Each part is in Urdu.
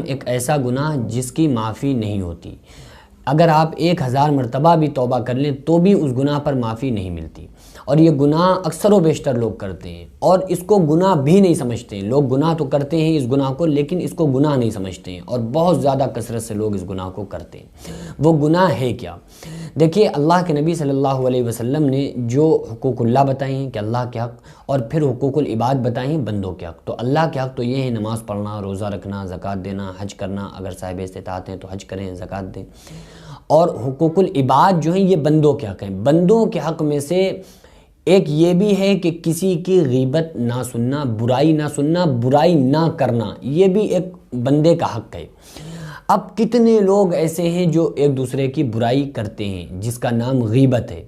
ایک ایسا گناہ جس کی معافی نہیں ہوتی، اگر آپ 1000 مرتبہ بھی توبہ کر لیں تو بھی اس گناہ پر معافی نہیں ملتی، اور یہ گناہ اکثر و بیشتر لوگ کرتے ہیں اور اس کو گناہ بھی نہیں سمجھتے ہیں۔ لوگ گناہ تو کرتے ہیں اس گناہ کو، لیکن اس کو گناہ نہیں سمجھتے ہیں، اور بہت زیادہ کثرت سے لوگ اس گناہ کو کرتے ہیں۔ وہ گناہ ہے کیا؟ دیکھیے، اللہ کے نبی صلی اللہ علیہ وسلم نے جو حقوق اللہ بتائے ہیں کہ اللہ کے حق، اور پھر حقوق العباد بتائے ہیں بندوں کے حق۔ تو اللہ کے حق تو یہ ہے نماز پڑھنا، روزہ رکھنا، زکوٰۃ دینا، حج کرنا، اگر صاحب استطاعت ہیں تو حج کریں، زکوٰۃ دیں۔ اور حقوق العباد جو ہیں یہ بندوں کے حق ہیں۔ بندوں کے حق میں سے ایک یہ بھی ہے کہ کسی کی غیبت نہ سننا، برائی نہ کرنا، یہ بھی ایک بندے کا حق ہے۔ اب کتنے لوگ ایسے ہیں جو ایک دوسرے کی برائی کرتے ہیں، جس کا نام غیبت ہے۔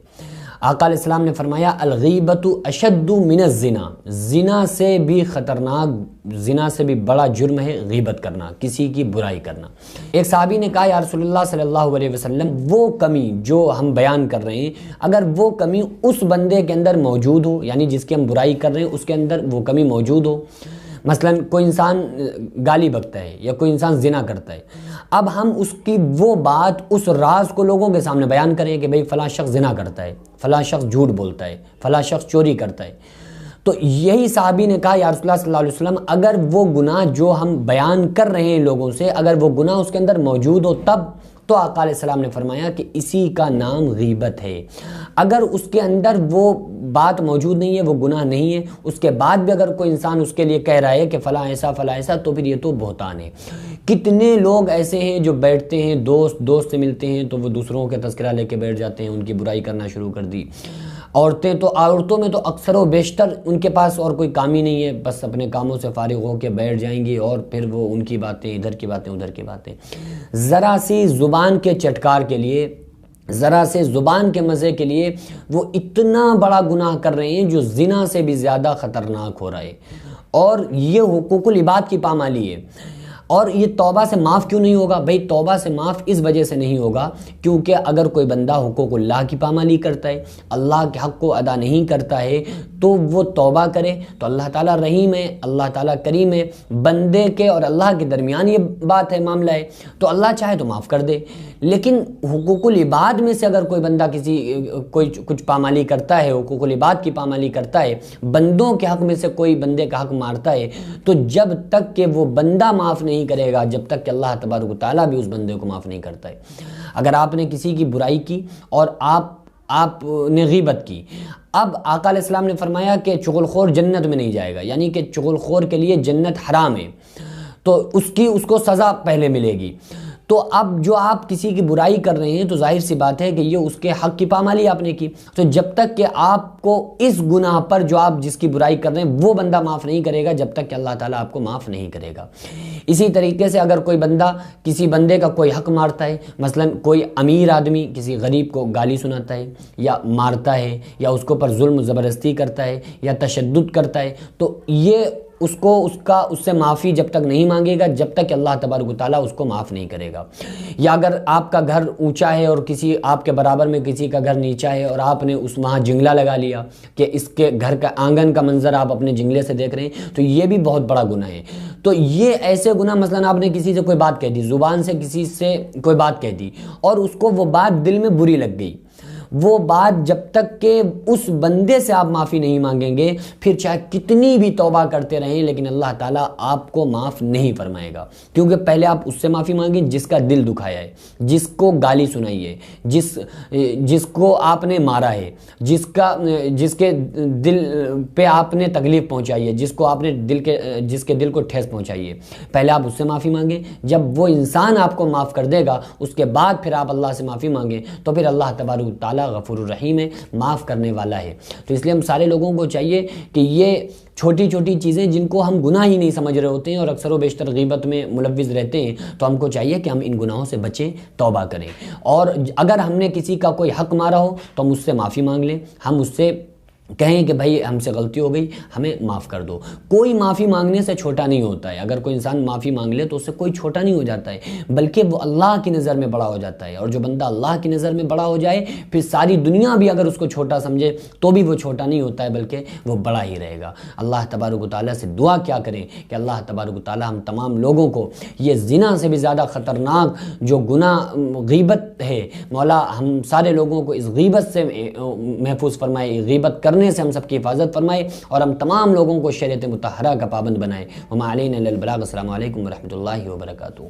آقا علیہ السلام نے فرمایا الغیبت اشد من الزنا، زنا سے بھی خطرناک، زنا سے بھی بڑا جرم ہے غیبت کرنا، کسی کی برائی کرنا۔ ایک صحابی نے کہا یا رسول اللہ صلی اللہ علیہ وسلم، وہ کمی جو ہم بیان کر رہے ہیں، اگر وہ کمی اس بندے کے اندر موجود ہو، یعنی جس کی ہم برائی کر رہے ہیں اس کے اندر وہ کمی موجود ہو، مثلا کوئی انسان گالی بکتا ہے یا کوئی انسان زنا کرتا ہے، اب ہم اس کی وہ بات، اس راز کو لوگوں کے سامنے بیان کریں کہ بھئی فلاں شخص زنا کرتا ہے، فلاں شخص جھوٹ بولتا ہے، فلاں شخص چوری کرتا ہے، تو یہی صحابی نے کہا یا رسول اللہ صلی اللہ علیہ وسلم، اگر وہ گناہ جو ہم بیان کر رہے ہیں لوگوں سے، اگر وہ گناہ اس کے اندر موجود ہو تب، تو آقا علیہ السلام نے فرمایا کہ اسی کا نام غیبت ہے۔ اگر اس کے اندر وہ بات موجود نہیں ہے، وہ گناہ نہیں ہے، اس کے بعد بھی اگر کوئی انسان اس کے لیے کہہ رہا ہے کہ فلاں ایسا، تو پھر یہ تو بہتان ہے۔ کتنے لوگ ایسے ہیں جو بیٹھتے ہیں، دوست سے ملتے ہیں تو وہ دوسروں کے تذکرہ لے کے بیٹھ جاتے ہیں، ان کی برائی کرنا شروع کر دی۔ عورتوں میں تو اکثر و بیشتر ان کے پاس اور کوئی کام ہی نہیں ہے، بس اپنے کاموں سے فارغ ہو کے بیٹھ جائیں گی، اور پھر وہ ان کی باتیں، ادھر کی باتیں، ادھر کی باتیں، ذرا سی زبان کے چٹکار کے لیے، ذرا سے زبان کے مزے کے لیے وہ اتنا بڑا گناہ کر رہے ہیں جو زنا سے بھی زیادہ خطرناک ہو رہا ہے، اور یہ حقوق العباد کی پامالی ہے۔ اور یہ توبہ سے معاف کیوں نہیں ہوگا؟ بھئی توبہ سے معاف اس وجہ سے نہیں ہوگا کیونکہ اگر کوئی بندہ حقوق اللہ کی پامالی کرتا ہے، اللہ کے حق کو ادا نہیں کرتا ہے، تو وہ توبہ کرے تو اللہ تعالیٰ رحیم ہے، اللہ تعالیٰ کریم ہے، بندے کے اور اللہ کے درمیان یہ بات ہے، معاملہ ہے، تو اللہ چاہے تو معاف کر دے۔ لیکن حقوق العباد میں سے اگر کوئی بندہ کوئی کچھ پامالی کرتا ہے، حقوق العباد کی پامالی کرتا ہے، بندوں کے حق میں سے کوئی بندے کا حق مارتا ہے، تو جب تک کہ وہ بندہ معاف نہیں کرے گا، جب تک کہ اللہ تبارک و تعالیٰ بھی اس بندے کو معاف نہیں کرتا ہے۔ اگر آپ نے کسی کی برائی کی اور آپ نے غیبت کی، اب آقا علیہ السلام نے فرمایا کہ چغل خور جنت میں نہیں جائے گا، یعنی کہ چغل خور کے لیے جنت حرام ہے، تو اس کو سزا پہلے ملے گی۔ تو اب جو آپ کسی کی برائی کر رہے ہیں تو ظاہر سی بات ہے کہ یہ اس کے حق کی پامالی آپ نے کی، تو جب تک کہ آپ کو اس گناہ پر جو آپ جس کی برائی کر رہے ہیں وہ بندہ معاف نہیں کرے گا، جب تک کہ اللہ تعالیٰ آپ کو معاف نہیں کرے گا۔ اسی طریقے سے اگر کوئی بندہ کسی بندے کا کوئی حق مارتا ہے، مثلا کوئی امیر آدمی کسی غریب کو گالی سناتا ہے یا مارتا ہے یا اس کے اوپر ظلم و زبردستی کرتا ہے یا تشدد کرتا ہے، تو یہ اس سے معافی جب تک نہیں مانگے گا جب تک کہ اللہ تبارک و تعالیٰ اس کو معاف نہیں کرے گا۔ یا اگر آپ کا گھر اونچا ہے اور کسی آپ کے برابر میں کسی کا گھر نیچا ہے اور آپ نے وہاں جنگلہ لگا لیا کہ اس کے گھر کا آنگن کا منظر آپ اپنے جنگلے سے دیکھ رہے ہیں، تو یہ بھی بہت بڑا گناہ ہے۔ تو یہ ایسے گناہ، مثلا آپ نے کسی سے کوئی بات کہہ دی، زبان سے کسی سے کوئی بات کہہ دی اور اس کو وہ بات دل میں بری لگ گئی، وہ بات جب تک کہ اس بندے سے آپ معافی نہیں مانگیں گے، پھر چاہے کتنی بھی توبہ کرتے رہیں، لیکن اللہ تعالیٰ آپ کو معاف نہیں فرمائے گا، کیونکہ پہلے آپ اس سے معافی مانگیں جس کا دل دکھایا ہے، جس کو گالی سنائی ہے، جس کو آپ نے مارا ہے، جس کے دل پہ آپ نے تکلیف پہنچائی ہے، جس کے دل کو ٹھیس پہنچائی ہے، پہلے آپ اس سے معافی مانگیں۔ جب وہ انسان آپ کو معاف کر دے گا، اس کے بعد پھر آپ اللہ سے معافی مانگیں، تو پھر اللہ تبارک و تعالیٰ غفور الرحیم ہے، معاف کرنے والا ہے۔ تو اس لیے ہم سارے لوگوں کو چاہیے کہ یہ چھوٹی چھوٹی چیزیں جن کو ہم گناہ ہی نہیں سمجھ رہے ہوتے ہیں اور اکثر و بیشتر غیبت میں ملوث رہتے ہیں، تو ہم کو چاہیے کہ ہم ان گناہوں سے بچیں، توبہ کریں، اور اگر ہم نے کسی کا کوئی حق مارا ہو تو ہم اس سے معافی مانگ لیں، ہم اس سے کہیں کہ بھائی ہم سے غلطی ہو گئی، ہمیں معاف کر دو۔ کوئی معافی مانگنے سے چھوٹا نہیں ہوتا ہے، اگر کوئی انسان معافی مانگ لے تو اس سے کوئی چھوٹا نہیں ہو جاتا ہے، بلکہ وہ اللہ کی نظر میں بڑا ہو جاتا ہے، اور جو بندہ اللہ کی نظر میں بڑا ہو جائے پھر ساری دنیا بھی اگر اس کو چھوٹا سمجھے تو بھی وہ چھوٹا نہیں ہوتا ہے، بلکہ وہ بڑا ہی رہے گا۔ اللہ تبارک و تعالیٰ سے دعا کیا کریں کہ اللہ تبارک و تعالیٰ ہم تمام لوگوں کو یہ زنا سے بھی زیادہ خطرناک جو گناہ غیبت ہے، مولا ہم سارے لوگوں کو اس غیبت سے محفوظ فرمائے، غیبت کرنے سے ہم سب کی حفاظت فرمائے، اور ہم تمام لوگوں کو شریعت مطہرہ کا پابند بنائے۔ وما علینا الا البلاغ۔ السلام علیکم ورحمۃ اللہ وبرکاتہ۔